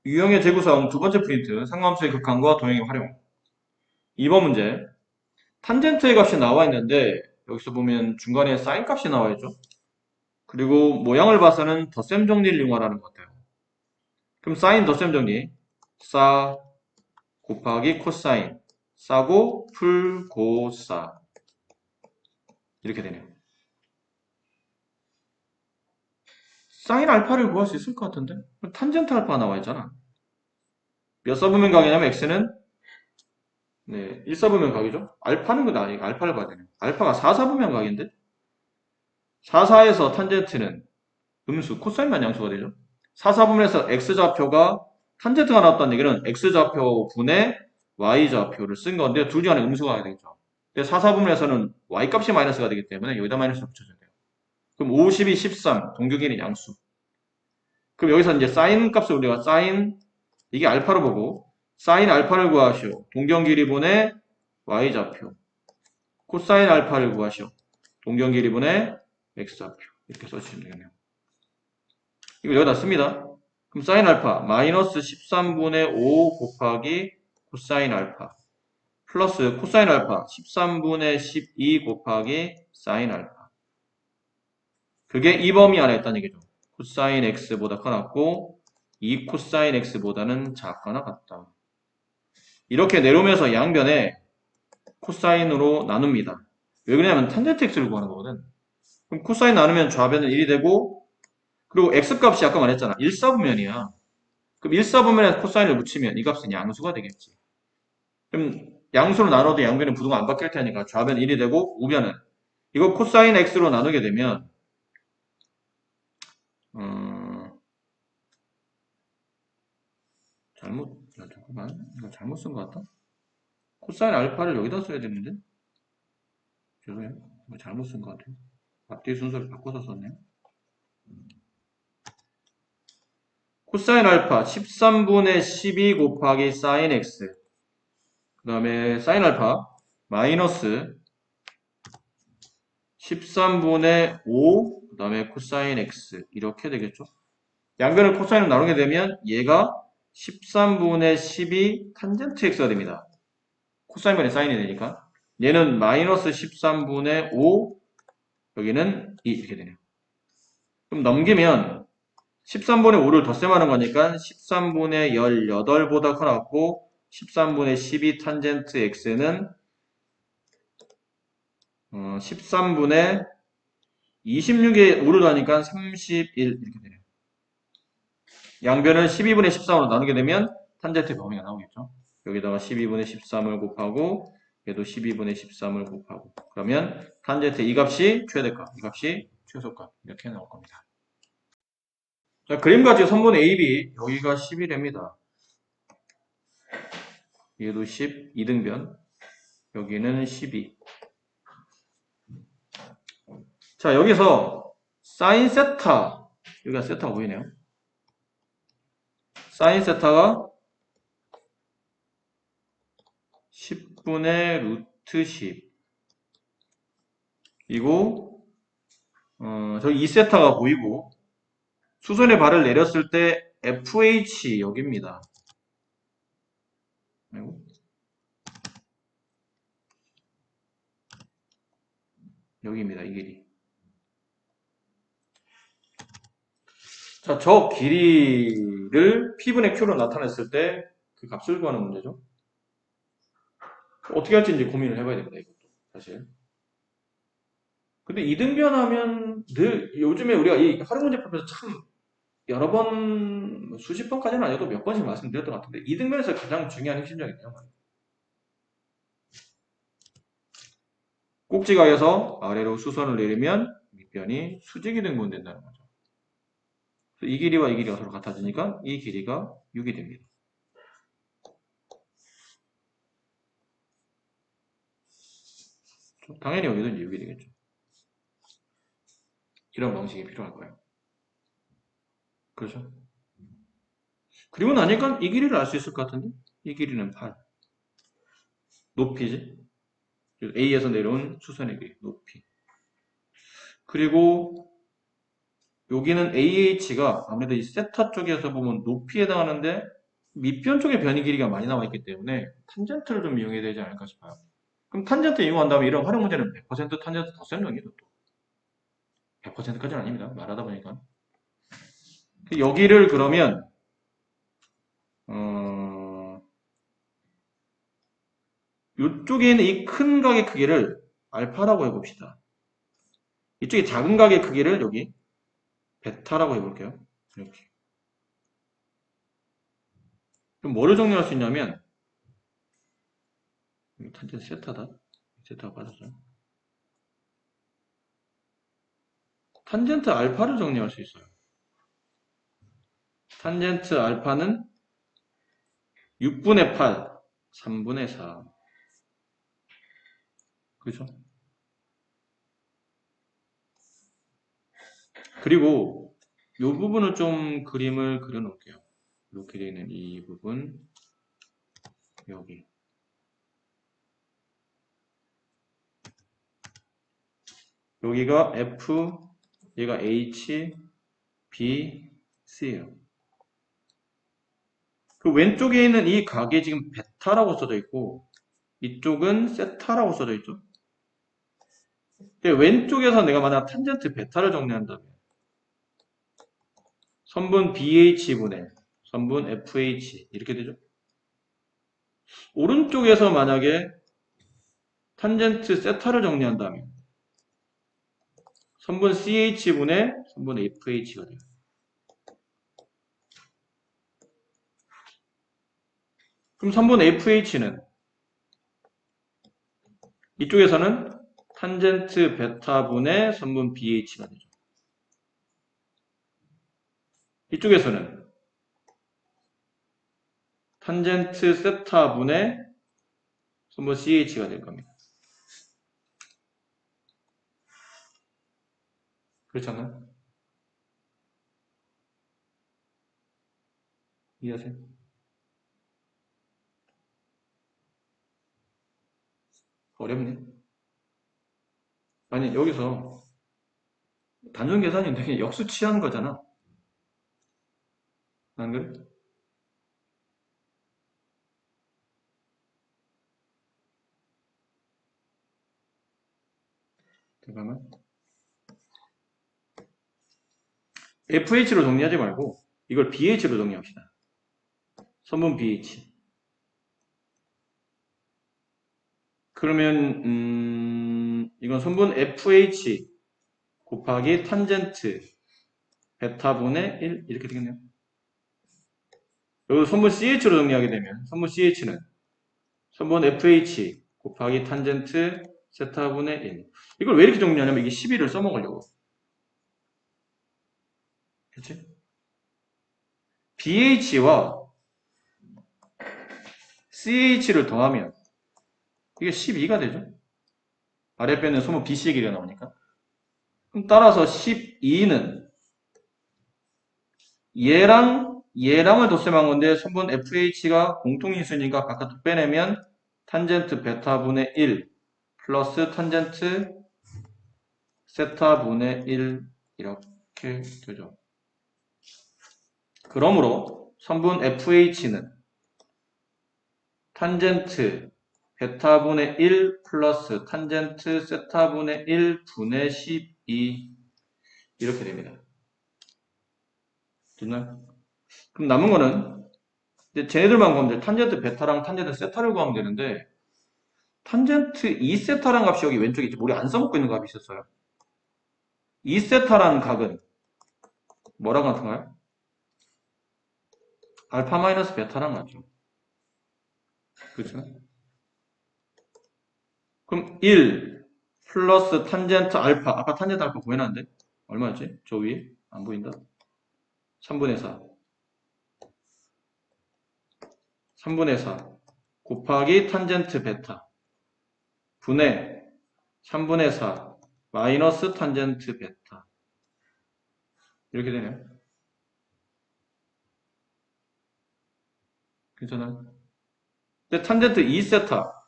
유형의 재구성 두 번째 프린트, 상함수의 극한과 도형의 활용. 2번 문제. 탄젠트의 값이 나와 있는데 여기서 보면 중간에 사인 값이 나와 있죠. 그리고 모양을 봐서는 덧셈 정리를 이용하라는 것 같아요. 그럼 사인 덧셈 정리. 사 곱하기 코사인. 싸고 풀 고사. 이렇게 되네요. 사인 알파를 구할 수 있을 것 같은데? 탄젠트 알파 나와 있잖아. 몇 사분면 각이냐면 x는 네, 1사분면 각이죠. 알파는 건 아니고 알파를 봐야 되네요. 알파가 4사분면 각인데 4사에서 탄젠트는 음수, 코사인만 양수가 되죠. 4사분면에서 x좌표가 탄젠트가 나왔다는 얘기는 x좌표 분의 y좌표를 쓴 건데 둘 중 하나 음수가 되겠죠. 근데 4사분면에서는 y값이 마이너스가 되기 때문에 여기다 마이너스를 붙여줘야 돼요. 그럼 52, 13 동격이는 양수. 그럼 여기서 이제 사인 값을 우리가 사인 이게 알파로 보고 사인 알파를 구하시오. 동경길이분의 y좌표. 코사인 알파를 구하시오. 동경길이분의 x좌표. 이렇게 써주시면 되겠네요. 이거 여기다 씁니다. 그럼 사인 알파 마이너스 13분의 5 곱하기 코사인 알파 플러스 코사인 알파 13분의 12 곱하기 사인 알파. 그게 이 범위 안에 있다는 얘기죠. 코사인 x보다 커놨고 이 코사인 x보다는 작거나 같다. 이렇게 내려오면서 양변에 코사인으로 나눕니다. 왜 그러냐면 탄젠트 x를 구하는 거거든. 그럼 코사인 나누면 좌변은 1이 되고 그리고 x값이 아까 말했잖아. 1사분면이야. 그럼 1사분면에 코사인을 붙이면 이 값은 양수가 되겠지. 그럼 양수로 나눠도 양변은 부등호 안 바뀔 테니까 좌변은 1이 되고 우변은 이거 코사인 x로 나누게 되면 잠깐만 이거 잘못 쓴 것 같다. 코사인 알파를 여기다 써야 되는데 죄송해요. 이거 잘못 쓴 것 같아요. 앞뒤 순서를 바꿔서 썼네요. 코사인 알파 13분의 12 곱하기 사인 x 그 다음에 사인 알파 마이너스 13분의 5 그 다음에 코사인 x 이렇게 되겠죠. 양변을 코사인으로 나누게 되면 얘가 13분의 12 탄젠트 x가 됩니다. 코사인분의 사인이 되니까 얘는 마이너스 13분의 5 여기는 2 이렇게 되네요. 그럼 넘기면 13분의 5를 덧셈하는 거니까 13분의 18보다 커놨고 13분의 12 탄젠트 x는 13분의 26에 5를 더하니까 31 이렇게 되네요. 양변을 12분의 13으로 나누게 되면 탄젠트 범위가 나오겠죠. 여기다가 12분의 13을 곱하고 얘도 12분의 13을 곱하고 그러면 탄젠트 이 값이 최대값, 이 값이 최소값 이렇게 나올 겁니다. 자, 그림같이 선분 AB 여기가 11입니다. 얘도 10, 2등변 여기는 12. 자, 여기서 사인 세타 여기가 세타가 보이네요. 사인 세타가 10분의 루트 10 이고 저기 2세타가 보이고 수선의 발을 내렸을 때 FH 여기입니다. 여기입니다. 이 길이. 자, 저 길이를 P분의 Q로 나타냈을 때 그 값을 구하는 문제죠. 어떻게 할지 이제 고민을 해봐야 됩니다. 이것도 사실. 근데 이등변하면 늘 요즘에 우리가 이 활용 문제법에서 참 여러 번 수십 번까지는 아니어도 몇 번씩 말씀드렸던 것 같은데 이등변에서 가장 중요한 핵심적인 내용 꼭지각에서 아래로 수선을 내리면 밑변이 수직이 등분 된다는 거죠. 이 길이와 이 길이가 서로 같아지니까 이 길이가 6이 됩니다. 당연히 여기도 6이 되겠죠. 이런 방식이 필요할 거예요. 그렇죠? 그리고 나니까 이 길이를 알 수 있을 것 같은데 이 길이는 8. 높이지. A에서 내려온 수선의 길이 높이. 그리고 여기는 AH가 아무래도 이 세타 쪽에서 보면 높이에 해당하는데 밑변 쪽에 변이 길이가 많이 나와 있기 때문에 탄젠트를 좀 이용해야 되지 않을까 싶어요. 그럼 탄젠트 이용한 다음에 이런 활용 문제는 100% 탄젠트 더 설명해도 또 100%까지는 아닙니다. 말하다 보니까. 여기를 그러면 이쪽에 있는 이 큰 각의 크기를 알파라고 해봅시다. 이쪽에 작은 각의 크기를 여기 베타라고 해볼게요. 이렇게. 그럼 뭐를 정리할 수 있냐면 탄젠트 세타다. 세타가 빠졌어요. 탄젠트 알파를 정리할 수 있어요. 탄젠트 알파는 6분의 8, 3분의 4. 그죠? 그리고 이 부분을 좀 그림을 그려 놓을게요. 이렇게 되어 있는 이 부분, 여기. 여기가 F, 얘가 H, B, C예요. 그 왼쪽에 있는 이 각이 지금 베타라고 써져 있고 이쪽은 세타라고 써져 있죠. 왼쪽에서 내가 만약 탄젠트 베타를 정리한다면 선분 BH분의 선분 FH 이렇게 되죠. 오른쪽에서 만약에 탄젠트 세타를 정리한다면 선분 CH분의 선분 FH가 돼요. 그럼 선분 FH는 이쪽에서는 탄젠트 베타분의 선분 BH가 되죠. 이쪽에서는 탄젠트 세타분의 선분 CH가 될 겁니다. 그렇잖아요? 이해하세요? 어렵네. 아니, 여기서 단순 계산인데 역수 취한 거잖아. 안 그래? 잠깐만. FH로 정리하지 말고 이걸 BH로 정리합시다. 선분 BH. 그러면 이건 선분 FH 곱하기 탄젠트 베타분의 1 이렇게 되겠네요. 여기 선분 CH로 정리하게 되면 선분 CH는 선분 FH 곱하기 탄젠트 세타분의 1. 이걸 왜 이렇게 정리하냐면 이게 12를 써먹으려고. 그치? BH와 CH를 더하면 이게 12가 되죠. 아랫변에 소문 BC의 길이가 나오니까. 그럼 따라서 12는 얘랑을 덧셈한 건데 선분 FH가 공통인수니까 바깥으로 빼내면 탄젠트 베타분의 1 플러스 탄젠트 세타분의 1 이렇게 되죠. 그러므로 선분 FH는 탄젠트 베타분의 1 플러스 탄젠트 세타분의 1 분의 12 이렇게 됩니다. 됐나요? 그럼 남은 거는 이제 쟤네들만 구하면 돼. 탄젠트 베타랑 탄젠트 세타를 구하면 되는데 탄젠트 2세타라는 값이 여기 왼쪽에 있지. 우리 안 써먹고 있는 값이 있었어요. 2세타라는 각은 뭐랑 같은가요? 알파 마이너스 베타랑 같죠. 그렇죠? 그럼 1 플러스 탄젠트 알파. 아까 탄젠트 알파 구해놨는데 얼마였지? 저 위에 안 보인다. 3분의 4 3분의 4 곱하기 탄젠트 베타 분의 3분의 4 마이너스 탄젠트 베타 이렇게 되네요. 괜찮아요? 근데 탄젠트 2세타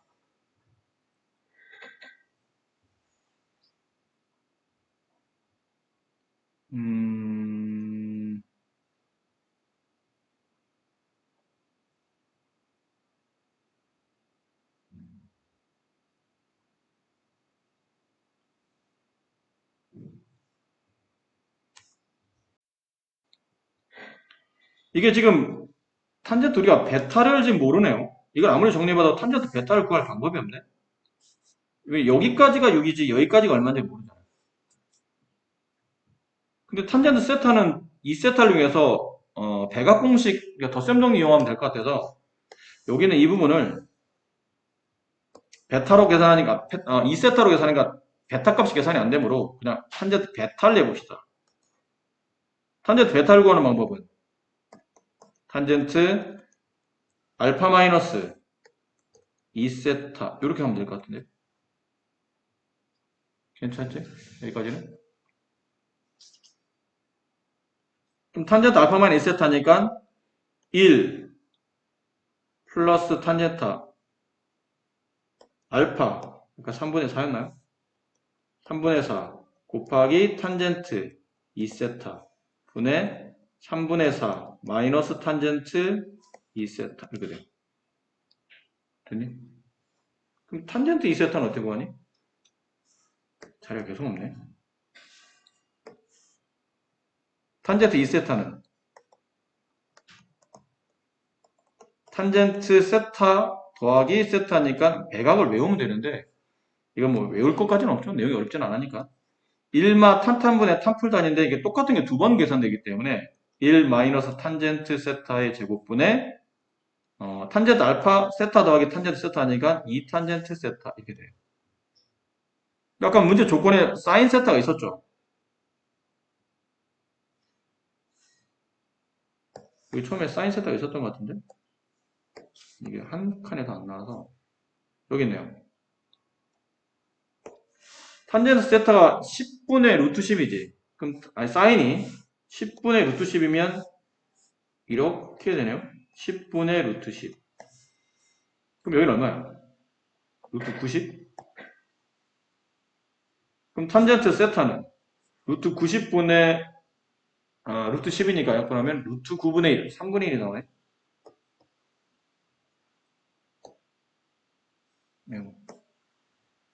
이게 지금 탄젠트 우리가 베타를 지금 모르네요. 이걸 아무리 정리해봐도 탄젠트 베타를 구할 방법이 없네. 왜 여기까지가 6이지 여기까지가 얼마인지 모르잖아요. 근데 탄젠트 세타는 이 세타를 위해서 배각 공식, 그러니까 덧셈 정리 이용하면 될 것 같아서 여기는 이 부분을 베타로 계산하니까 이 세타로 계산하니까 베타 값이 계산이 안 되므로 그냥 탄젠트 베타를 내봅시다. 탄젠트 베타를 구하는 방법은 탄젠트 알파 마이너스 2세타 이렇게 하면 될 것 같은데 괜찮지? 여기까지는? 그럼 탄젠트 알파 마이너스 2세타니까 1 플러스 탄젠트 알파 그러니까 3분의 4였나요? 3분의 4 곱하기 탄젠트 2세타 분의 3분의 4 마이너스 탄젠트 2세타 이렇게 돼요. 됐니? 그럼 탄젠트 2세타는 어떻게 구하니? 자리가 계속 없네. 탄젠트 2세타는 탄젠트 세타 더하기 세타니까 배각을 외우면 되는데 이건 뭐 외울 것까지는 없죠. 내용이 어렵진 않으니까. 1마 탄탄분의 탄풀단인데 이게 똑같은 게 두 번 계산되기 때문에 1 마이너스 탄젠트 세타의 제곱분의 탄젠트 알파 세타 더하기 탄젠트 세타니까 2 탄젠트 세타 이렇게 돼요. 아까 문제 조건에 사인 세타가 있었죠. 여기 처음에 사인 세타가 있었던 것 같은데 이게 한 칸에 다 안 나와서 여기 있네요. 탄젠트 세타가 10분의 루트 10이지. 그럼 아니 사인이 10분의 루트 10이면 이렇게 되네요. 10분의 루트 10. 그럼 여기는 얼마야? 루트 90? 그럼 탄젠트 세타는 루트 90분의 루트 10이니까 약분하면 루트 9분의 1, 3분의 1이 나오네. 네.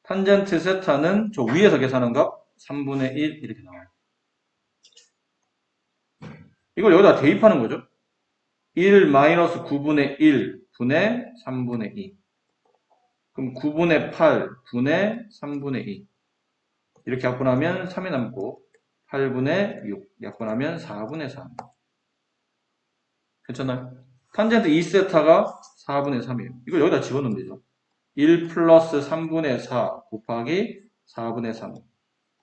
탄젠트 세타는 저 위에서 계산한 값 3분의 1 이렇게 나와요. 이걸 여기다 대입하는 거죠. 1 마이너스 9분의 1 분의 3분의 2. 그럼 9분의 8 분의 3분의 2. 이렇게 약분하면 3이 남고 8분의 6 약분하면 4분의 3. 괜찮나요? 탄젠트 2세타가 4분의 3이에요. 이걸 여기다 집어넣으면 되죠. 1 플러스 3분의 4 곱하기 4분의 3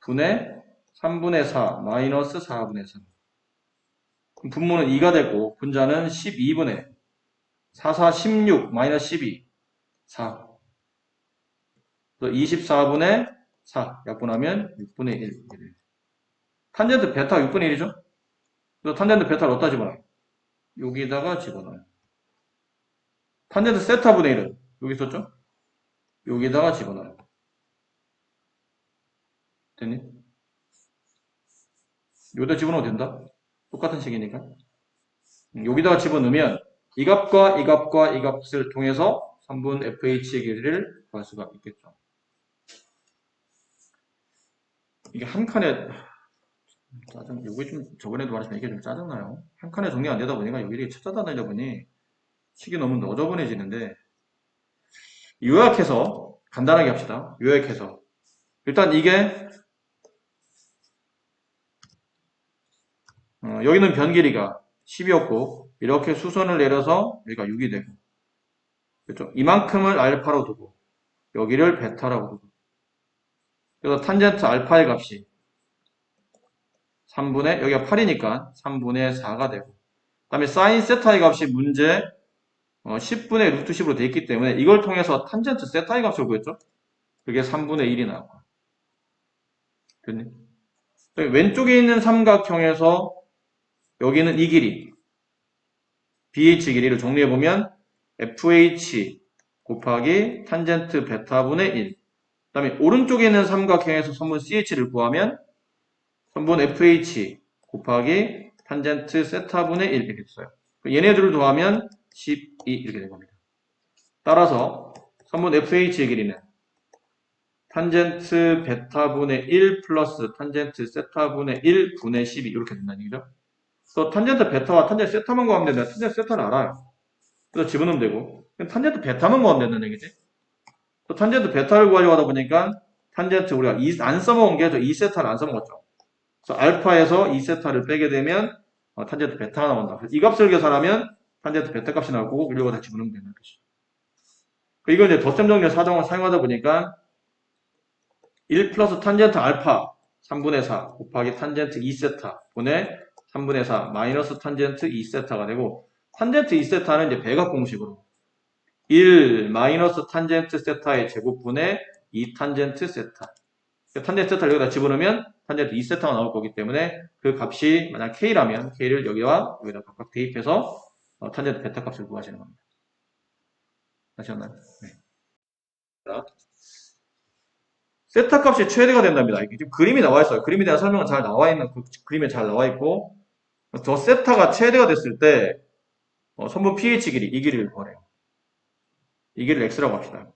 분의 3분의 4 마이너스 4분의 3. 그럼 분모는 2가 되고 분자는 12분의 4, 4, 16 마이너스 12 4. 24분의 4 약분하면 6분의 1. 탄젠트 베타 6분의 1이죠? 그래서 탄젠트 베타를 어디다 집어넣어요? 여기다가 집어넣어요. 탄젠트 세타분의 1은 여기 있었죠? 여기다가 집어넣어요. 됐니? 여기다 집어넣어도 된다? 똑같은 식이니까. 여기다가 집어넣으면 이 값과 이 값과 이 값을 통해서 3분 FH의 길이를 구할 수가 있겠죠. 이게 한 칸에 이게 좀 저번에도 말했지만 이게 좀 짜증나요. 한 칸에 정리 안 되다 보니까 여기 이렇게 찾아다니다 보니 식이 너무 너저분해지는데 요약해서 간단하게 합시다. 요약해서 일단 이게 여기는 변 길이가 10이었고 이렇게 수선을 내려서 여기가 6이 되고 그렇죠? 이만큼을 알파로 두고 여기를 베타라고 두고 그래서 탄젠트 알파의 값이 3분의 여기가 8이니까 3분의 4가 되고 그 다음에 사인 세타의 값이 문제 10분의 루트 10으로 되어 있기 때문에 이걸 통해서 탄젠트 세타의 값을 구했죠. 그게 3분의 1이 나왔고 됐니? 왼쪽에 있는 삼각형에서 여기는 이 길이 BH 길이를 정리해보면 FH 곱하기 탄젠트 베타분의 1 그 다음에 오른쪽에 있는 삼각형에서 선분 CH를 구하면 선분 FH 곱하기 탄젠트 세타분의 1 이렇게 써요. 얘네들을 더하면 12 이렇게 된 겁니다. 따라서 선분 FH의 길이는 탄젠트 베타분의 1 플러스 탄젠트 세타분의 1 분의 12 이렇게 된다는 얘기죠. 또 탄젠트 베타와 탄젠트 세타만 구하면 되는데 탄젠트 세타를 알아요. 그래서 집어넣으면 되고 탄젠트 베타만 구하면 된다는 얘기지. 또 탄젠트 베타를 구하려고 하다 보니까 탄젠트 우리가 안 써먹은 게 저 2세타를 안 써먹었죠. 그래서 알파에서 2세타를 빼게 되면 탄젠트 베타가 나온다. 이 값을 계산하면 탄젠트 베타 값이 나오고 이걸 다 집어넣으면 되는 것이죠. 이걸 이제 덧점 정리 사정을 사용하다 보니까 1 플러스 탄젠트 알파 3분의 4 곱하기 탄젠트 2세타 분의 3분의 4 마이너스 탄젠트 2세타가 되고 탄젠트 2세타는 이제 배각 공식으로 1 마이너스 탄젠트 세타의 제곱분의 2 탄젠트 세타. 탄젠트 세타를 여기다 집어넣으면 탄젠트 2세타가 나올 거기 때문에 그 값이 만약 K라면 K를 여기와 여기다 각각 대입해서 탄젠트 베타 값을 구하시는 겁니다. 아시겠나요? 네. 세타 값이 최대가 된답니다. 이게 지금 그림이 나와 있어요. 그림에 대한 설명은 잘 나와 있는, 그 그림에 잘 나와 있고, 저 세타가 최대가 됐을 때, 선분 pH 길이, 이 길이를 구하래요. 이 길이를 x라고 합시다.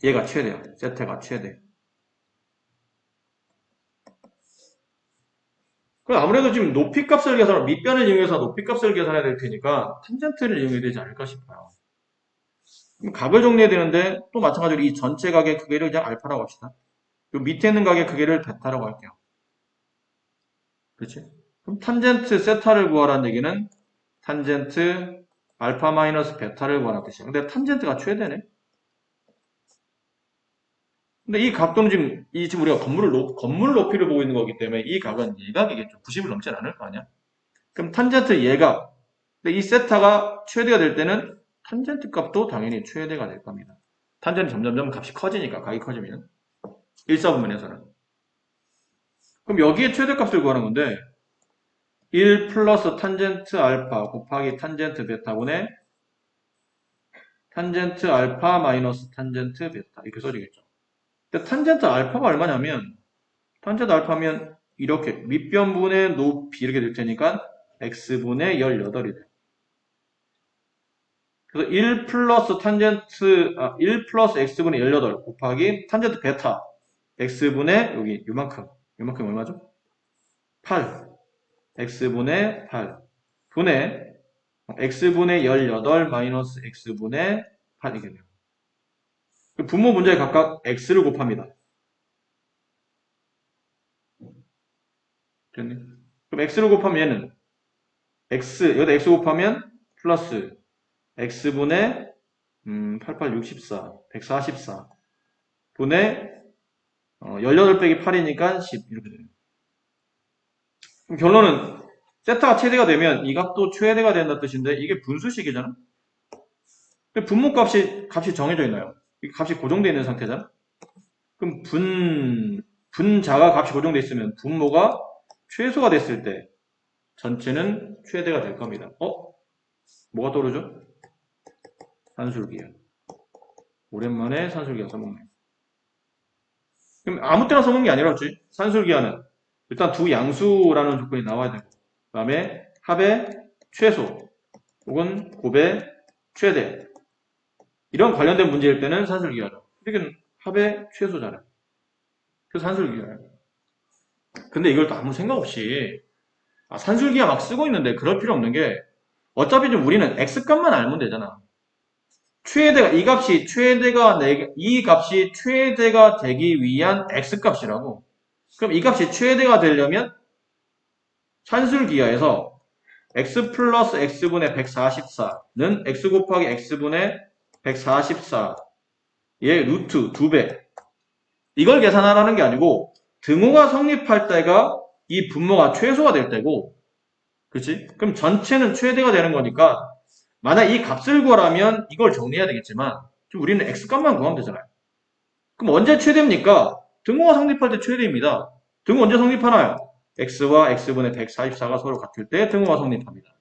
얘가 최대야. 세타가 최대. 그럼 아무래도 지금 높이 값을 밑변을 이용해서 높이 값을 계산해야 될 테니까, 탄젠트를 이용해야 되지 않을까 싶어요. 그럼 각을 정리해야 되는데, 또 마찬가지로 이 전체 각의 크기를 그냥 알파라고 합시다. 요 밑에 있는 각의 크기를 베타라고 할게요. 그렇지? 그럼 탄젠트 세타를 구하라는 얘기는 탄젠트 알파 마이너스 베타를 구하라는 뜻이야. 근데 탄젠트가 최대네. 근데 이 각도는 지금 우리가 건물 높이를 보고 있는 거기 때문에 이 각은 예각이겠죠. 90을 넘지 않을 거 아니야? 그럼 탄젠트 예각. 근데 이 세타가 최대가 될 때는 탄젠트 값도 당연히 최대가 될 겁니다. 탄젠트 점점점 값이 커지니까, 각이 커지면. 1사분면에서는. 그럼 여기에 최대값을 구하는 건데, 1 플러스 탄젠트 알파 곱하기 탄젠트 베타분의 탄젠트 알파 마이너스 탄젠트 베타 이렇게 써지겠죠. 근데 탄젠트 알파가 얼마냐면 탄젠트 알파면 이렇게 밑변분의 높이 이렇게 될 테니까 x분의 18이 돼요. 그래서 1 플러스 1 플러스 x분의 18 곱하기 탄젠트 베타 x분의 여기 요만큼 얼마죠? 8 x분의 8 분의 x분의 18 마이너스 x분의 8 이게 돼요. 분모 문제에 각각 x를 곱합니다. 됐니? 그럼 x를 곱하면 얘는 여기다 x 곱하면 플러스 x분의 8864 144 분의 18 빼기 8이니까 10 이렇게 돼요. 그럼 결론은 세타가 최대가 되면 이 값도 최대가 된다는 뜻인데 이게 분수식이잖아. 분모값이 정해져 있나요? 이 값이 고정되어 있는 상태잖아. 그럼 분자가 값이 고정되어 있으면 분모가 최소가 됐을 때 전체는 최대가 될 겁니다. 뭐가 떠오르죠? 산술기하. 오랜만에 산술기하 써먹네. 그럼 아무 때나 써먹는 게 아니라 그렇지? 산술기하는 일단 두 양수라는 조건이 나와야 되고 그 다음에 합의 최소 혹은 곱의 최대 이런 관련된 문제일 때는 산술기하죠. 이건 합의 최소잖아요. 그래서 산술기하예요. 근데 이걸 또 아무 생각 없이 산술기하 막 쓰고 있는데 그럴 필요 없는 게 어차피 좀 우리는 x값만 알면 되잖아. 이 값이 최대가 되기 위한 x값이라고. 그럼 이 값이 최대가 되려면 산술기하에서 x 플러스 x분의 144는 x 곱하기 x분의 144의 루트 2배. 이걸 계산하라는 게 아니고 등호가 성립할 때가 이 분모가 최소가 될 때고 그렇지? 그럼 전체는 최대가 되는 거니까 만약 이 값을 구하라면 이걸 정리해야 되겠지만 지금 우리는 x값만 구하면 되잖아요. 그럼 언제 최대입니까? 등호가 성립할 때 최대입니다. 등호 언제 성립하나요? x와 x분의 144가 서로 같을 때 등호가 성립합니다.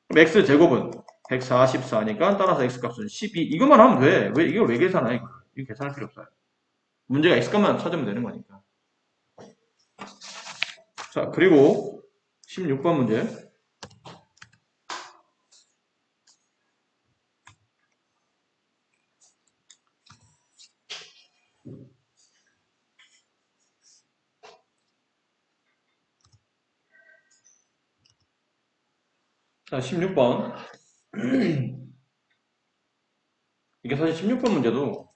그럼 x제곱은 144니까 따라서 x값은 12 이것만 하면 돼. 이걸 왜 계산해? 이거 계산할 필요 없어요. 문제가 x값만 찾으면 되는 거니까. 자 그리고 16번 문제 자, 16번. 이게 사실 16번 문제도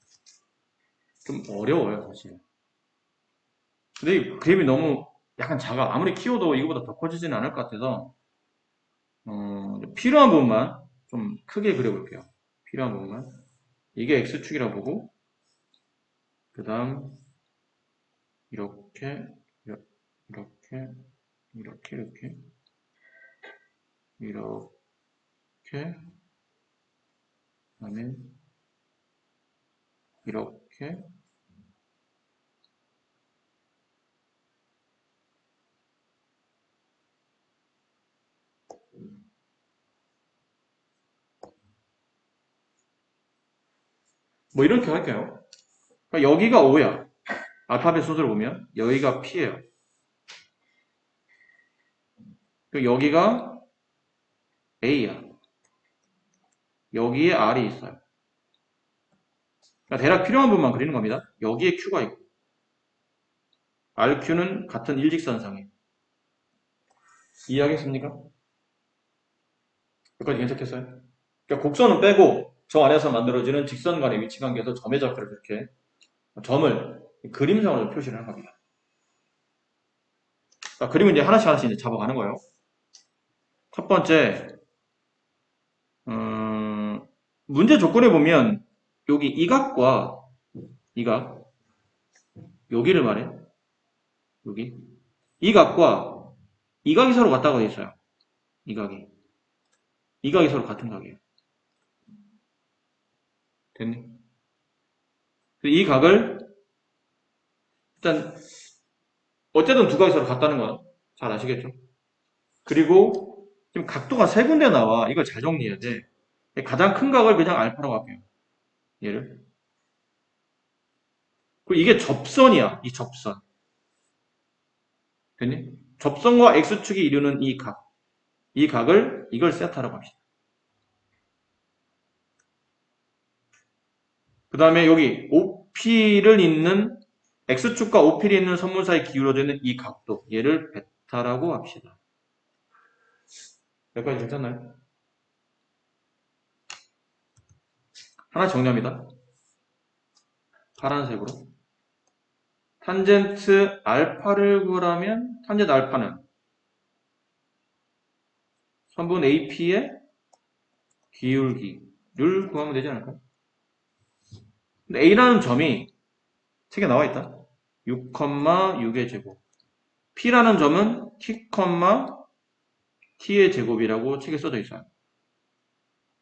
좀 어려워요, 사실. 근데 이 그림이 너무 약간 작아. 아무리 키워도 이거보다 더 커지지는 않을 것 같아서, 필요한 부분만 좀 크게 그려볼게요. 필요한 부분만. 이게 X축이라고 보고, 그 다음, 이렇게, 이렇게, 이렇게, 이렇게, 이렇게, 그다음에 이렇게, 뭐 이렇게 할게요. 그러니까 여기가 O야. 알파벳 순서로 보면 여기가 P예요. 그리고 여기가 A야. 여기에 R이 있어요. 그러니까 대략 필요한 부분만 그리는 겁니다. 여기에 Q가 있고 RQ는 같은 일직선상에. 이해하겠습니까? 여기까지 괜찮겠어요? 그러니까 곡선은 빼고 저 안에서 만들어지는 직선 간의 위치 관계에서 점의 좌표를 이렇게 점을 그림상으로 표시를 하는 겁니다. 자, 그림을 이제 하나씩 이제 잡아가는 거예요. 첫 번째, 문제 조건에 보면 여기 이 각과 이 각, 여기를 말해. 여기. 이 각과 이 각이 서로 같다고 돼 있어요. 이 각이. 이 각이 서로 같은 각이에요. 됐니? 이 각을 일단 어쨌든 두 각이 서로 같다는 건 잘 아시겠죠? 그리고 지금 각도가 세 군데 나와. 이걸 잘 정리해야 돼. 가장 큰 각을 그냥 알파라고 할게요. 얘를. 그리고 이게 접선이야. 이 접선. 됐니? 접선과 X축이 이루는 이 각. 이 각을 이걸 세타라고 합시다. 그 다음에 여기 OP를 잇는 X축과 OP를 잇는 선분 사이 기울어져 있는 이 각도. 얘를 베타라고 합시다. 여기까지 괜찮나요? 하나 정리합니다. 파란색으로. 탄젠트 알파를 구하라면 탄젠트 알파는 선분 AP의 기울기를 구하면 되지 않을까요? 근데 A라는 점이 책에 나와 있다. 6,6의 제곱. P라는 점은 T, T의 제곱이라고 책에 써져 있어요.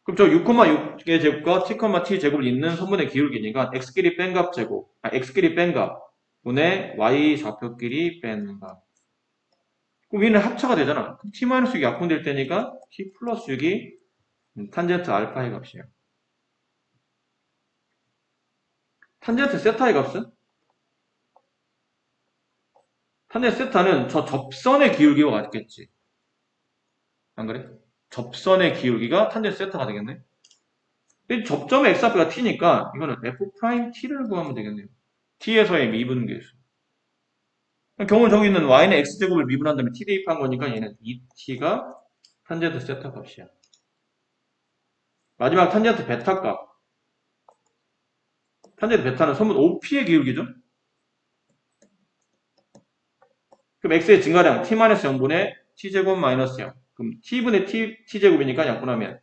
그럼 저 6,6의 제곱과 T, T 제곱을 잇는 선분의 기울기니까 X끼리 뺀 값 제곱, X끼리 뺀 값, 분의 Y 좌표끼리 뺀 값. 그럼 위는 합차가 되잖아. T-6이 약분될 때니까 T 플러스 6이 탄젠트 알파의 값이에요. 탄젠트 세타의 값은? 탄젠트 세타는 저 접선의 기울기와 같겠지. 안 그래? 접선의 기울기가 탄젠트 세타가 되겠네. 이 접점의 x좌표가 t니까 이거는 f't를 구하면 되겠네요. t에서의 미분계수. 경우 저기 있는 y는 x제곱을 미분한 다음에 t 대입한 거니까 얘는 2t가 탄젠트 세타 값이야. 마지막 탄젠트 베타 값. 탄젠트 베타는 선분 OP의 기울기죠. 그럼 x의 증가량 t-0분의 t제곱 마이너스 0. 그럼 t분의 t제곱이니까 약분하면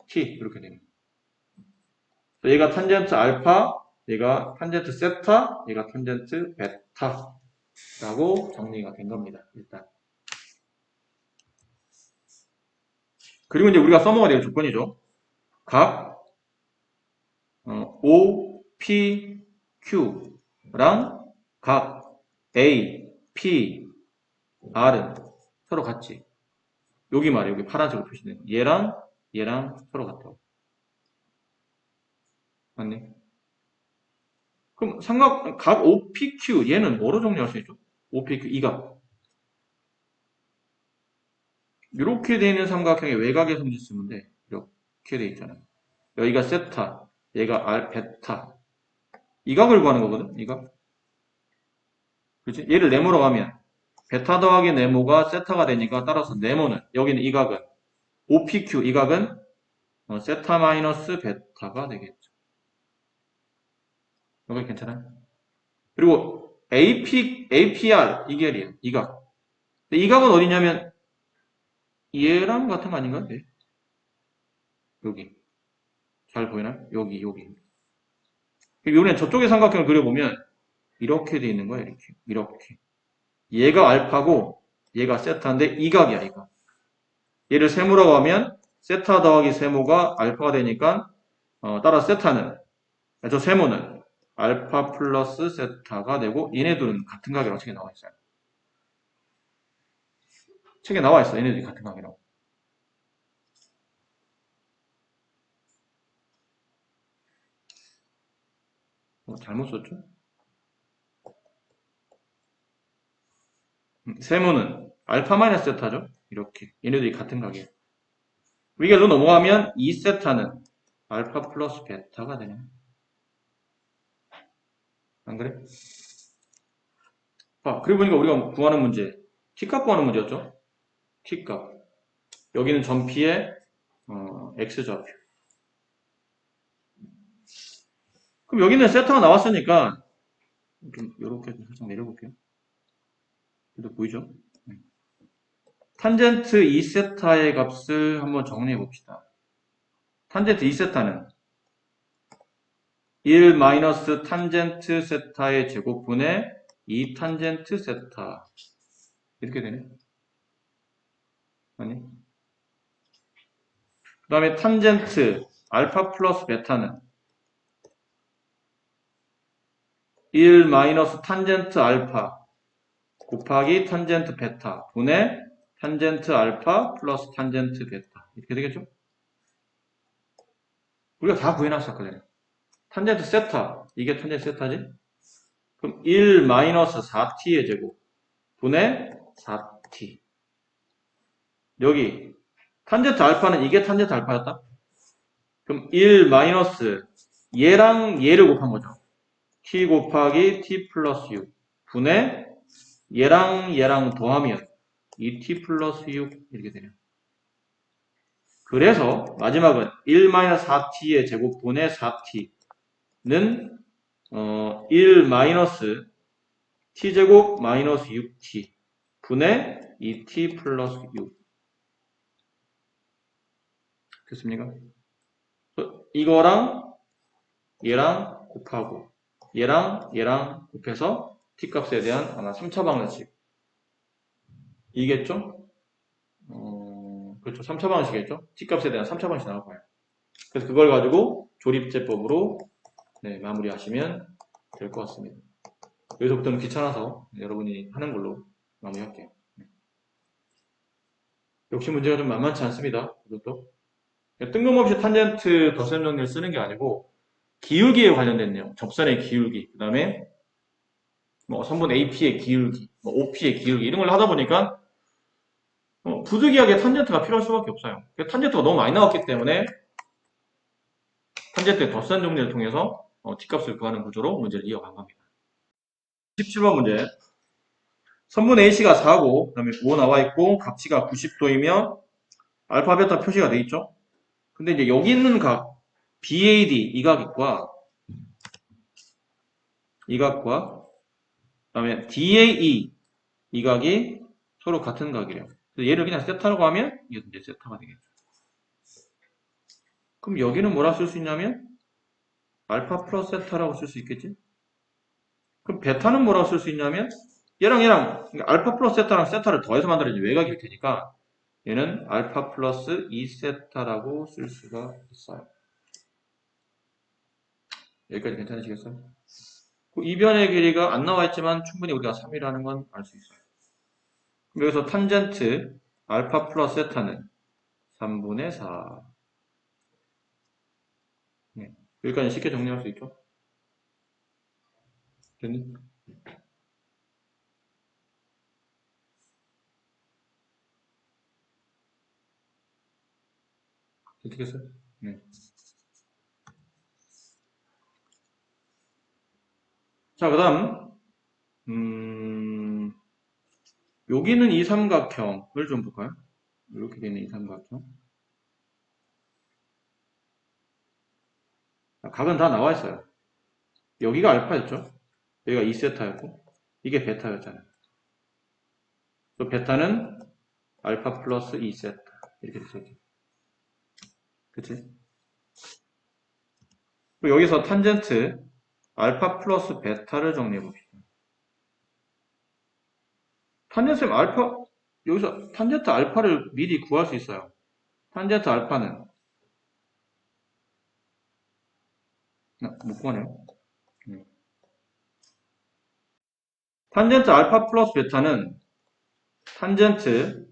t 이렇게 되는 거예요. 얘가 탄젠트 알파, 얘가 탄젠트 세타, 얘가 탄젠트 베타라고 정리가 된 겁니다. 일단. 그리고 이제 우리가 써먹어야 될 조건이죠. 각 O, P, Q랑 각 A, P, R은 서로 같지. 여기 말이에요. 여기 파란색으로 표시된 얘랑 서로 같다고. 맞네. 그럼 각 O, P, Q 얘는 뭐로 정리할 수 있죠? O, P, Q 이 각. 이렇게 되어 있는 삼각형의 외곽의 성질 쓰면 돼. 이렇게 돼 있잖아요. 여기가 세타, 얘가 베타. 이 각을 구하는 거거든. 이 각. 그렇지? 얘를 네모로 가면 베타 더하기 네모가 세타가 되니까 따라서 네모는 여기는 이 각은 OPQ 이 각은 세타 마이너스 베타가 되겠죠. 여기 괜찮아요? 그리고 APR 이 결이에요. 이 각. 근데 이 각은 어디냐면 얘랑 같은 거 아닌가? 네. 여기. 잘 보이나요? 여기. 우리는 저쪽의 삼각형을 그려보면 이렇게 돼 있는 거예요. 이렇게. 얘가 알파고 얘가 세타인데 이 각이야, 이 각. 얘를 세모라고 하면 세타 더하기 세모가 알파가 되니까 따라 세타는 저 세모는 알파 플러스 세타가 되고 얘네들은 같은 각이라고 책에 나와 있어요. 책에 나와 있어. 얘네들이 같은 각이라고. 잘못 썼죠? 세모는 알파 마이너스 세타죠? 이렇게. 얘네들이 같은 각이에요. 위계로 넘어가면 2세타는 알파 플러스 베타가 되네. 안 그래? 그리고 보니까 우리가 구하는 문제, t값 구하는 문제였죠? t값. 여기는 전피의 x좌표. 그럼 여기는 세타가 나왔으니까 좀 이렇게 살짝 내려볼게요. 그래도 보이죠? 탄젠트 2세타의 값을 한번 정리해 봅시다. 탄젠트 2세타는 1 마이너스 탄젠트 세타의 제곱분의 2 탄젠트 세타 이렇게 되네. 아니? 그 다음에 탄젠트 알파 플러스 베타는 1 마이너스 탄젠트 알파 곱하기 탄젠트 베타 분의 탄젠트 알파 플러스 탄젠트 베타 이렇게 되겠죠? 우리가 다 구해놨었거든요. 탄젠트 세타 이게 탄젠트 세타지? 그럼 1 마이너스 4t의 제곱 분의 4t 여기 탄젠트 알파는 이게 탄젠트 알파였다? 그럼 1 마이너스 얘랑 얘를 곱한 거죠. t 곱하기 t 플러스 6 분의 얘랑 더하면 2t 플러스 6 이렇게 되네요. 그래서 마지막은 1 마이너스 4t의 제곱분의 4t는 1 마이너스 t제곱 마이너스 6t 분의 2t 플러스 6 됐습니까? 이거랑 얘랑 곱하고 얘랑 곱해서 t값에 대한 하나 3차 방정식 이겠죠? 그렇죠. 3차 방정식이겠죠? t값에 대한 3차 방정식 나올 거예요. 그래서 그걸 가지고 조립제법으로 마무리하시면 될 것 같습니다. 여기서부터는 귀찮아서 여러분이 하는 걸로 마무리할게요. 역시 문제가 좀 만만치 않습니다. 이것도 뜬금없이 탄젠트 덧셈 정리를 쓰는 게 아니고 기울기에 관련된 내용, 접선의 기울기, 그 다음에 선분 AP의 기울기, OP의 기울기 이런 걸 하다 보니까 부득이하게 탄젠트가 필요할 수밖에 없어요. 탄젠트가 너무 많이 나왔기 때문에 탄젠트의 덧셈 정리를 통해서 t값을 구하는 구조로 문제를 이어간 겁니다. 17번 문제. 선분 AC가 4고 그 다음에 5 나와 있고 값치가 90도이며 알파 베타 표시가 돼 있죠. 근데 이제 여기 있는 각 BAD 이 각과 그 다음에 DAE 이 각이 서로 같은 각이래요. 그래서 얘를 그냥 세타라고 하면 이게 이제 세타가 되겠죠. 그럼 여기는 뭐라 쓸 수 있냐면 알파 플러스 세타라고 쓸 수 있겠지? 그럼 베타는 뭐라고 쓸 수 있냐면 얘랑 그러니까 알파 플러스 세타랑 세타를 더해서 만들어진 외곽일 테니까 얘는 알파 플러스 2세타라고 쓸 수가 있어요. 여기까지 괜찮으시겠어요? 이변의 길이가 안 나와 있지만 충분히 우리가 3이라는 건 알 수 있어요. 그럼 여기서 탄젠트 알파 플러스 세타는 3분의 4. 네. 여기까지 쉽게 정리할 수 있죠? 됐니? 됐겠어요? 네. 자, 그 다음 여기는 이 삼각형을 좀 볼까요? 이렇게 되는 이 삼각형 각은 다 나와 있어요. 여기가 알파였죠. 여기가 2세타였고 이게 베타였잖아요. 또 베타는 알파 플러스 2세타 이렇게 됐었죠. 그치? 그리고 여기서 탄젠트 알파 플러스 베타를 정리해 봅시다. 탄젠트 알파 여기서 탄젠트 알파를 미리 구할 수 있어요. 탄젠트 알파는 못 구하네요. 탄젠트 알파 플러스 베타는 탄젠트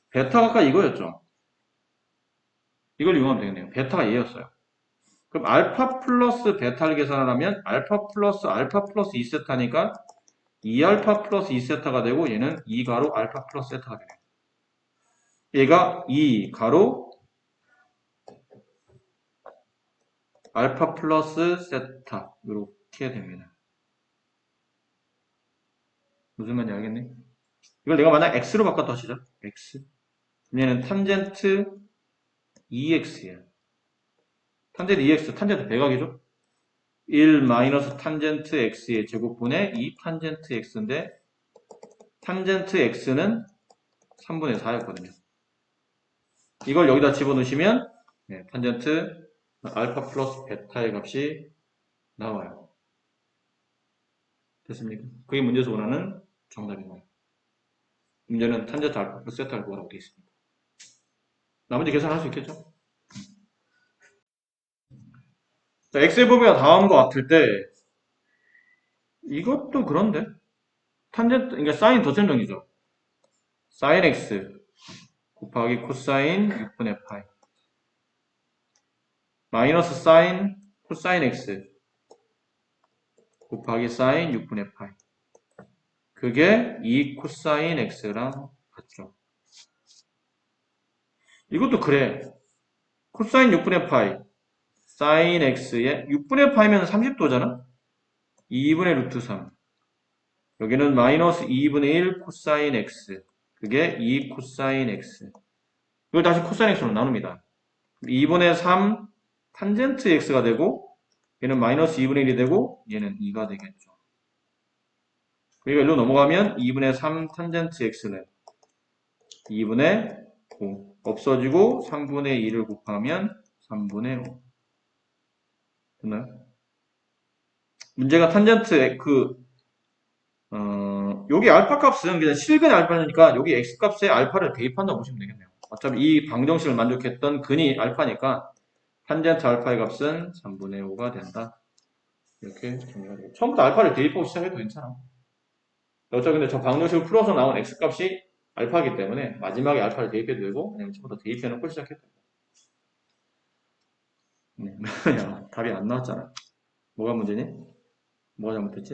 베타가 아까 이거였죠. 이걸 이용하면 되겠네요. 베타가 얘였어요. 그럼 알파 플러스 베타를 계산하려면 알파 플러스 2세타니까 2알파 플러스 2세타가 되고 얘는 2가로 알파 플러스 세타가 되네요. 얘가 2가로 알파 플러스 세타 이렇게 됩니다. 무슨 말인지 알겠네? 이걸 내가 만약 x로 바꿨다 하시죠. x. 얘는 탄젠트 2x예요. 탄젠트 2x, 탄젠트 배각이죠? 1 마이너스 탄젠트 x의 제곱분의 2 탄젠트 x인데 탄젠트 x는 3분의 4였거든요. 이걸 여기다 집어넣으시면 탄젠트 알파 플러스 베타의 값이 나와요. 됐습니까? 그게 문제에서 원하는 정답입니다. 문제는 탄젠트 알파 플러스 세타를 구하라고 되어 있습니다. 나머지 계산할 수 있겠죠? 자, x의 범위가 다음과 같을 때 이것도 그런데 탄젠트, 그러니까 사인 덧셈 정리죠. 사인 x 곱하기 코사인 6분의 파이 마이너스 사인 코사인 x 곱하기 사인 6분의 파이 그게 2 코사인 x랑 같죠. 이것도 그래. 코사인 6분의 파이 사인 x에 6분의 파이면 30도잖아. 2분의 루트 3 여기는 마이너스 2분의 1 코사인 x 그게 2 코사인 x 이걸 다시 코사인 x로 나눕니다. 2분의 3 탄젠트 x가 되고 얘는 마이너스 2분의 1이 되고 얘는 2가 되겠죠. 그러니까 일로 넘어가면 2분의 3 탄젠트 x는 2분의 5 없어지고 3분의 2를 곱하면 3분의 5 됐나요? 문제가 탄젠트 여기 알파 값은 그냥 실근의 알파니까 여기 x 값에 알파를 대입한다고 보시면 되겠네요. 어차피 이 방정식을 만족했던 근이 알파니까 탄젠트 알파의 값은 3분의 5가 된다. 이렇게 정리가 되고 처음부터 알파를 대입하고 시작해도 괜찮아. 어차피 근데 저 방정식을 풀어서 나온 x 값이 알파이기 때문에 마지막에 알파를 대입해도 되고 그냥 처음부터 대입해놓고 시작해도 되고 야, 답이 안 나왔잖아. 뭐가 문제니? 뭐가 잘못했지?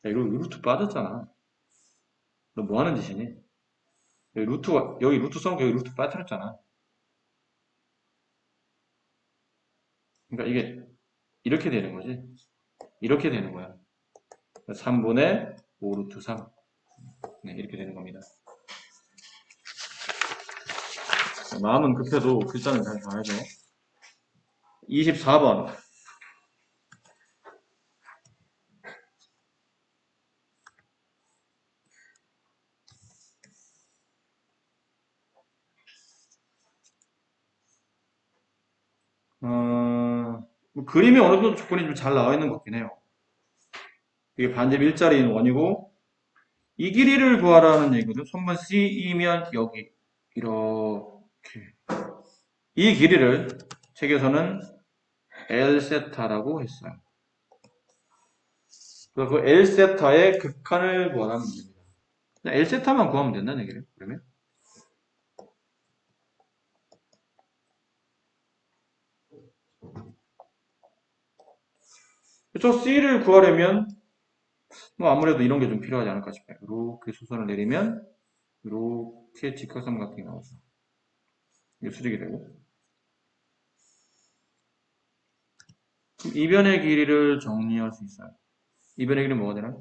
야, 이거 루트 빠졌잖아. 너 뭐 하는 짓이니? 여기 루트 써놓고 여기 루트 빠뜨렸잖아. 그러니까 이게 이렇게 되는 거지. 이렇게 되는 거야. 3분의 5 루트 3. 네, 이렇게 되는 겁니다. 마음은 급해도 글자는 잘 봐야죠. 24번. 뭐 그림이 어느 정도 조건이 좀 잘 나와 있는 것 같긴 해요. 이게 반집 일자리인 원이고, 이 길이를 구하라는 얘기거든. 선분 C이면 여기, 이렇게. 이 길이를 책에서는 L세타라고 했어요. 그래서 그 L세타의 극한을 구하라는 문제입니다. L세타만 구하면 된다는 얘기예요. 그러면? 저 C를 구하려면 뭐 아무래도 이런 게 좀 필요하지 않을까 싶어요. 이렇게 수선을 내리면 이렇게 직각삼 같은 게 나오죠. 이게 수직이 되고 그럼 이변의 길이를 정리할 수 있어요. 이변의 길이는 뭐가 되나?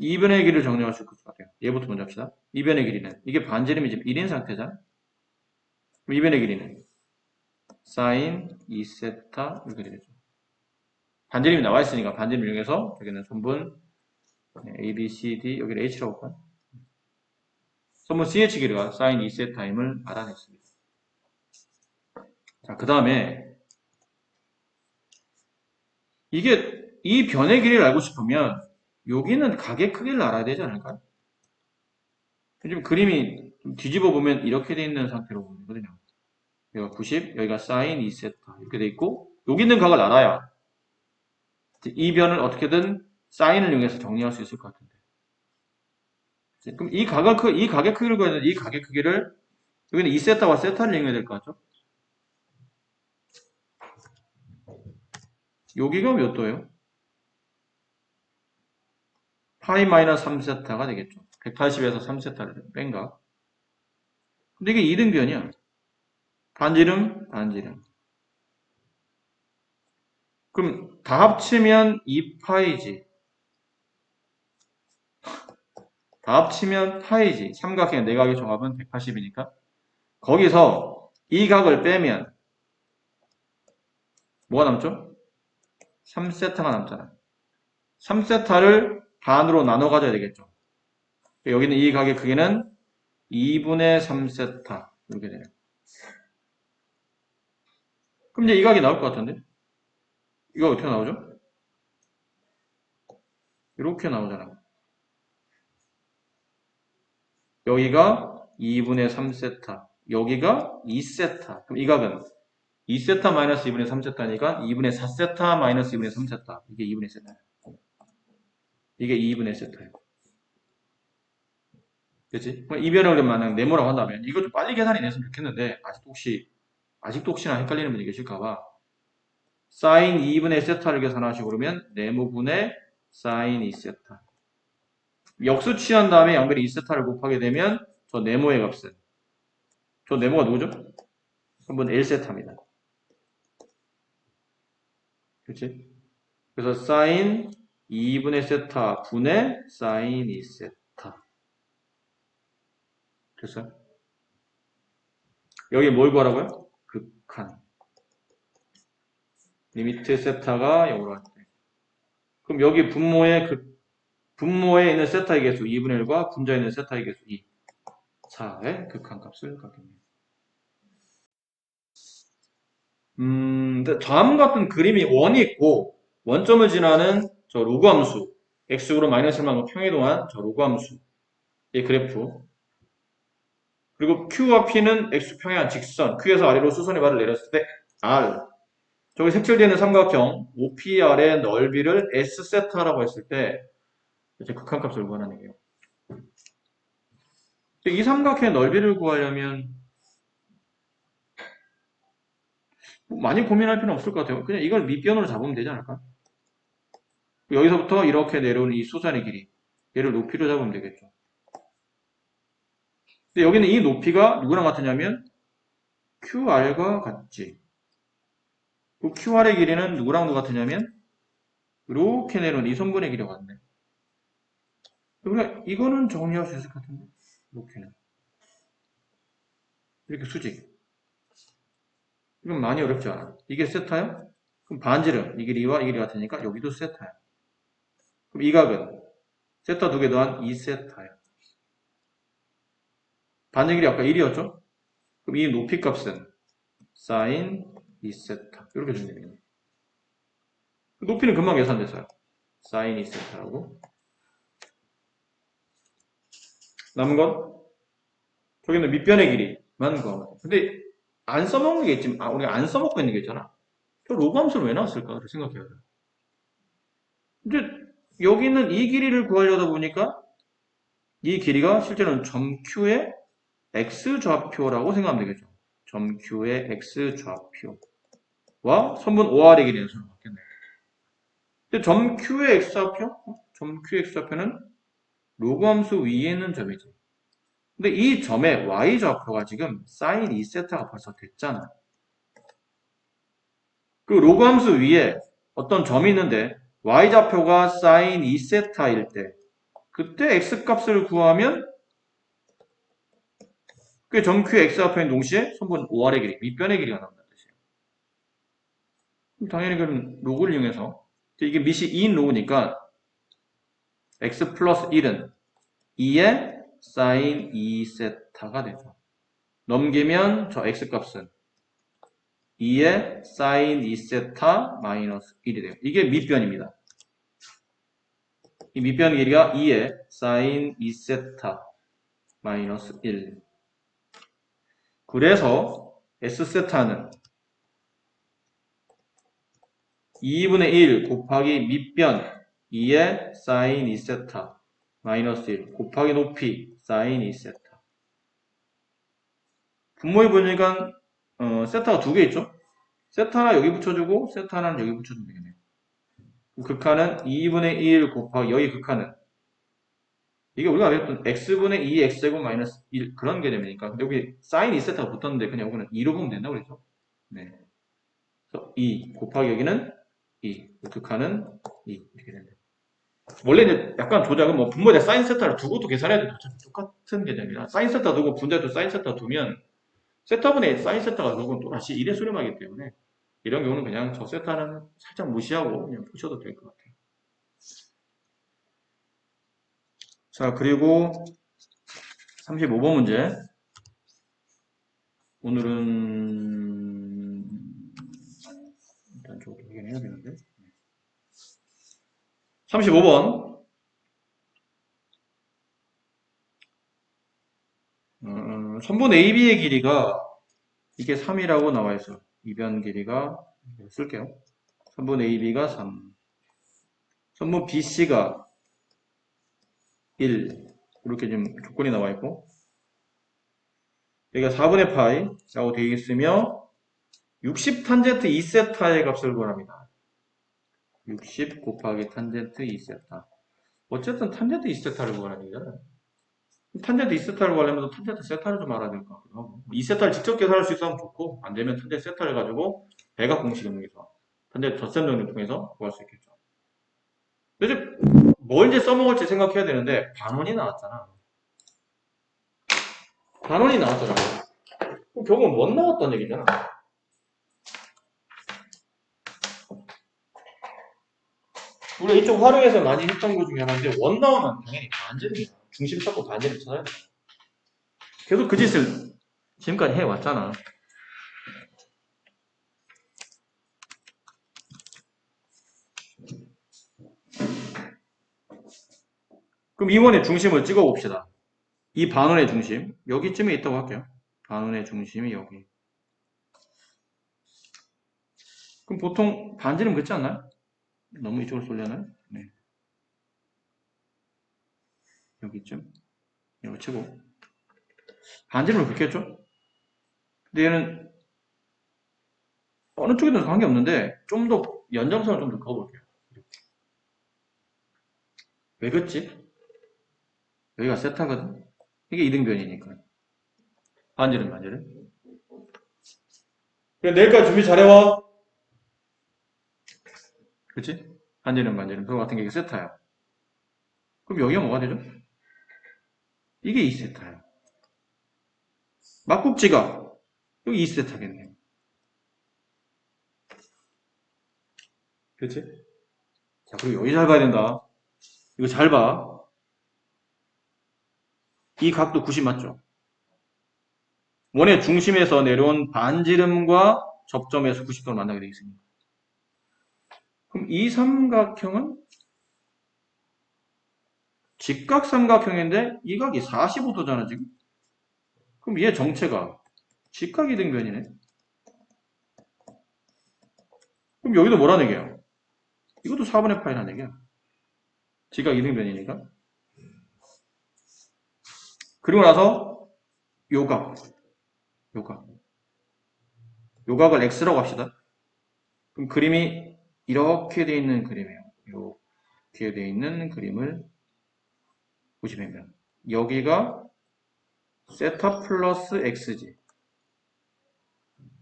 2변의 길이를 정리할 수 있을 것 같아요. 얘부터 먼저 합시다. 2변의 길이는 이게 반지름이 지금 1인 상태잖아. 그럼 2변의 길이는 사인 2세타 이렇게 되겠죠. 반지름이 나와 있으니까 반지름 이용해서 여기는 선분 A, B, C, D 여기를 H라고 할까요? 선분 CH 길이가 사인 2세타임을 알아냈습니다. 자, 그 다음에 이게 이 변의 길이를 알고 싶으면 여기는 각의 크기를 알아야 되지 않을까요? 지금 그림이 좀 뒤집어 보면 이렇게 돼 있는 상태로 보이거든요. 여기가 90, 여기가 사인 2세타 이렇게 돼 있고 여기 있는 각을 알아야 이 변을 어떻게든 사인을 이용해서 정리할 수 있을 것 같은데. 그럼 이 각의 크기를 구하는 이 각의 크기를 여기는 2세타와 세타를 이용해야 될 것 같죠? 여기가 몇 도예요? 파이 마이너스 3세타가 되겠죠. 180에서 3세타를 뺀가? 근데 이게 2등변이야. 반지름, 반지름. 그럼 다 합치면 2파이지. 다 합치면 파이지. 삼각형의 내각의 종합은 180이니까. 거기서 이 각을 빼면 뭐가 남죠? 3세타가 남잖아. 3세타를 반으로 나눠 가져야 되겠죠. 여기는 이 각의 크기는 2분의 3세타. 이렇게 돼요. 그럼 이제 이 각이 나올 것 같은데? 이거 어떻게 나오죠? 이렇게 나오잖아. 여기가 2분의 3세타. 여기가 2세타. 그럼 이 각은 2세타 마이너스 2분의 3세타니까 2분의 4세타 마이너스 2분의 3세타. 이게 2분의 세타야. 이게 2분의 세타예요. 그치? 이 변을 만약 네모라고 한다면 이거 좀 빨리 계산이 됐으면 좋겠는데 아직도 혹시나 헷갈리는 분이 계실까봐 사인 2분의 세타를 계산하시고 그러면 네모분의 사인 2세타 역수 취한 다음에 양변에 2세타를 곱하게 되면 저 네모의 값은 저 네모가 누구죠? 한번 1세타입니다. 그치? 그래서 사인 2분의 세타 분의 사인 2세타 됐어요? 여기 뭘 구하라고요? 극한 리미트 세타가 0으로 할 때. 그럼 여기 분모에 있는 세타의 개수 2분의 1과 분자에 있는 세타의 개수 2. 4의 극한값을 갖겠네요. 다음 같은 그림이 원이 있고 원점을 지나는 저 로그 함수 x으로 마이너스 1만큼 평이동한 저 로그 함수의 그래프 그리고 q와 p는 x평행한 직선 q에서 아래로 수선의 발을 내렸을 때 r 저기 색칠되는 삼각형 OPR의 넓이를 S세타라고 했을 때 이제 극한값을 구하는 얘기예요. 이 삼각형의 넓이를 구하려면 많이 고민할 필요는 없을 것 같아요. 그냥 이걸 밑변으로 잡으면 되지 않을까? 여기서부터 이렇게 내려오는 이 수선의 길이 얘를 높이로 잡으면 되겠죠. 근데 여기는 이 높이가 누구랑 같으냐면 QR과 같지. 그 QR의 길이는 누구랑 같으냐면 이렇게 내려오는 이 선분의 길이와 같네. 그러니까 이거는 정리할 수 있을 것 같은데 이렇게는 이렇게 수직 이건 많이 어렵지 않아. 이게 세타야? 그럼 반지름 이 길이와 이 길이 같으니까 여기도 세타야. 그럼 이 각은 세타 두 개 더한 2세타야. 반지 길이 아까 1이었죠? 그럼 이 높이 값은 사인 2세타 이렇게 주면 됩니다. 높이는 금방 계산됐어요. 사인 2세타라고. 남은 건 저기는 밑변의 길이만 구하면 돼. 근데 안 써먹는 게 있지. 우리가 안 써먹고 있는 게 있잖아. 저 로그 함수를 왜 나왔을까를 생각해야 돼. 이제 여기는 이 길이를 구하려다 보니까 이 길이가 실제로는 점 Q의 X좌표라고 생각하면 되겠죠. 점 Q의 X좌표와 선분 OR의 길이는 서로 같겠네요. 근데 점 Q의 X좌표? 점 Q의 X좌표는 로그 함수 위에 있는 점이지. 근데 이 점의 Y좌표가 지금 사인 2세타가 벌써 됐잖아. 그 로그 함수 위에 어떤 점이 있는데 Y좌표가 사인 2세타일 때 그때 x 값을 구하면 그 점Q의 x 앞에 있는 동시에 선분 5R의 길이, 밑변의 길이가 나온다는 뜻이에요. 그럼 당연히 그럼 로그를 이용해서 이게 밑이 2인 로그니까 x 플러스 1은 2의 사인 2세타가 되죠. 넘기면 저 x 값은 2의 사인 2세타 마이너스 1이 돼요. 이게 밑변입니다. 이 밑변 길이가 2의 사인 2세타 마이너스 1. 그래서 S세타는 2분의 1 곱하기 밑변 2의 사인 2세타 마이너스 1 곱하기 높이 사인 2세타. 분모에 보니까 세타가 두 개 있죠? 세타 하나 여기 붙여주고 세타 하나는 여기 붙여주면 되겠네요. 극한은 2분의 1 곱하기 여기 극한은 이게 우리가 배웠던 x분의 2 x제곱 마이너스 1 그런 개념이니까 여기 사인 2세타가 붙었는데 그냥 여기는 2로 보면 된다고 그랬죠? 네. 그래서 2 곱하기 여기는 2 극한은 2 이렇게 된다. 원래 이제 약간 조작은 뭐 분모에 사인 세타를 두고도 계산해야 돼도 똑같은 개념이라 사인 세타 두고 분모에도 사인 세타 두면 세타분의 사인 세타가 결국은 또 다시 1에 수렴하기 때문에 이런 경우는 그냥 저 세타는 살짝 무시하고 그냥 푸셔도 될 것 같아요. 자, 그리고 35번 문제. 오늘은 일단 저것도 확인해야 되는데. 35번. 선분 AB의 길이가 이게 3이라고 나와 있어요. 이변 길이가 쓸게요. 선분 AB가 3. 선분 BC가 1. 이렇게 지금 조건이 나와 있고 여기가 4분의 파이라고 되어 있으며 60 탄젠트 2세타의 값을 구합니다. 60 곱하기 탄젠트 2세타. 어쨌든 탄젠트 2세타를 구하는 얘기잖아요. 탄젠트 2세타를 구하려면 탄젠트 세타를 좀 알아야 될 것 같기도 하고 2세타를 직접 계산할 수 있으면 좋고 안되면 탄젠트 세타를 가지고 배각 공식을 이용해서 탄젠트 덧셈 정리를 통해서 구할 수 있겠죠. 근데 뭘 이제 써먹을지 생각해야 되는데 반원이 나왔잖아. 반원이 나왔잖아. 그럼 결국은 못 나왔다는 얘기잖아. 우리가 이쪽 활용해서 많이 했던 것 중에 하나인데 원 나오면 당연히 반지름이야. 중심 찾고 반지름 찾아야 돼. 계속 그 짓을 지금까지 해왔잖아. 그럼 이원의 중심을 찍어봅시다. 이 반원의 중심 여기쯤에 있다고 할게요. 반원의 중심이 여기. 그럼 보통 반지름 긋지 않나요? 너무 이쪽으로 쏠려나요? 네. 여기쯤 이거 치고 반지름을 긋겠죠? 근데 얘는 어느 쪽이든 관계없는데 좀 더 연장선을 좀 더 그어볼게요. 왜 긋지? 여기가 세타거든. 이게 이등변이니까. 반지름. 그래, 내일까지 준비 잘해와. 그치? 반지름. 그거 같은 게 세타야. 그럼 여기가 뭐가 되죠? 이게 2세타야. 막국지가 여기 2세타겠네. 그치? 자, 그리고 여기 잘 봐야 된다. 이거 잘 봐. 이 각도 90 맞죠? 원의 중심에서 내려온 반지름과 접점에서 90도를 만나게 되어 있습니다. 그럼 이 삼각형은 직각삼각형인데 이 각이 45도잖아 지금. 그럼 얘 정체가 직각이등변이네. 그럼 여기도 뭐라는 얘기야? 이것도 4분의 파이라는 얘기야. 직각이등변이니까. 그리고 나서 요각. 요각을 x라고 합시다. 그럼 그림이 이렇게 되어 있는 그림이에요. 이렇게 되어 있는 그림을 보시면 여기가 세타 플러스 x지.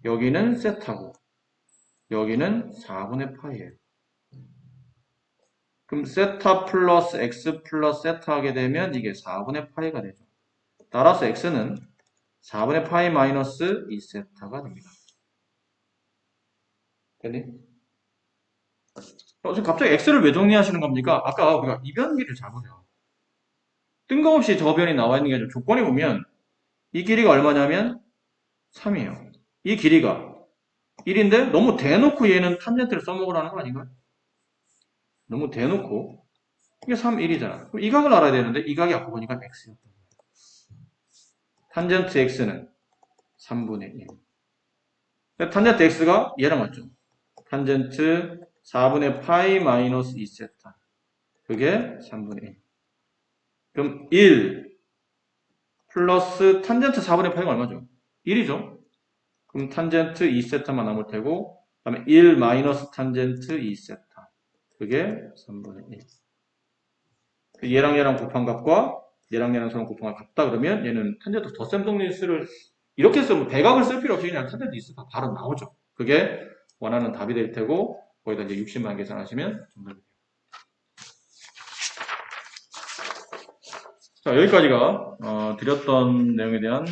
여기는 세타고 여기는 4분의 파이예요. 그럼 세타 플러스 x 플러스 세타 하게 되면 이게 4분의 파이가 되죠. 따라서 x는 4분의 파이 마이너스 2세타가 됩니다. 됐니? 지금 갑자기 x를 왜 정리하시는 겁니까? 아까 우리가 이변기를 잡으려. 뜬금없이 저 변이 나와 있는 게 아니라 조건에 보면 이 길이가 얼마냐면 3이에요. 이 길이가 1인데 너무 대놓고 얘는 탄젠트를 써먹으라는 거 아닌가요? 너무 대놓고 이게 3, 1이잖아. 그럼 이 각을 알아야 되는데 이 각이 아까 보니까 x였다. 탄젠트 x는 3분의 1. 탄젠트 x가 얘랑 맞죠? 탄젠트 4분의 파이 마이너스 2세타. 그게 3분의 1. 그럼 1 플러스 탄젠트 4분의 파이가 얼마죠? 1이죠? 그럼 탄젠트 2세타만 남을 테고, 그 다음에 1 마이너스 탄젠트 2세타. 그게 3분의 1. 얘랑 얘랑 곱한 값과 얘랑 얘랑 서로 곱한 값 같다 그러면 얘는 탄젠트 덧셈 정리수를 이렇게 쓰면 대각을 쓸 필요 없이 그냥 탄젠트 2세타 바로 나오죠. 그게 원하는 답이 될 테고, 거기다 이제 60만 계산하시면 정답이 돼요. 자, 여기까지가 드렸던 내용에 대한